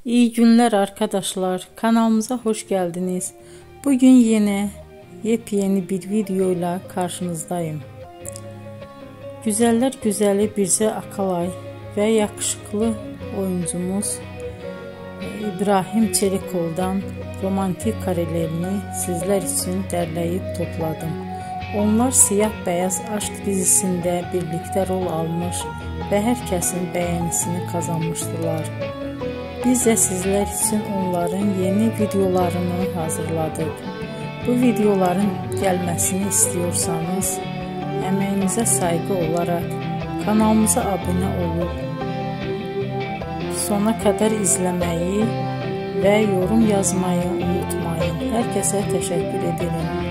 İyi günler arkadaşlar. Kanalımıza hoş geldiniz. Bugün yine yepyeni bir videoyla karşınızdayım. Güzeller güzeli Bircə Akalay ve yakışıklı oyuncumuz İbrahim Çelikov'dan romantik karelerini sizler için derleyip topladım. Onlar Siyah Beyaz Aşk dizisinde birlikte rol almış ve herkesin beğenisini kazanmıştılar. Biz de sizler için onların yeni videolarını hazırladık. Bu videoların gelmesini istiyorsanız emeğinize saygı olarak kanalımıza abone olup sona kadar izlemeyi ve yorum yazmayı unutmayın. Herkese teşekkür ederim.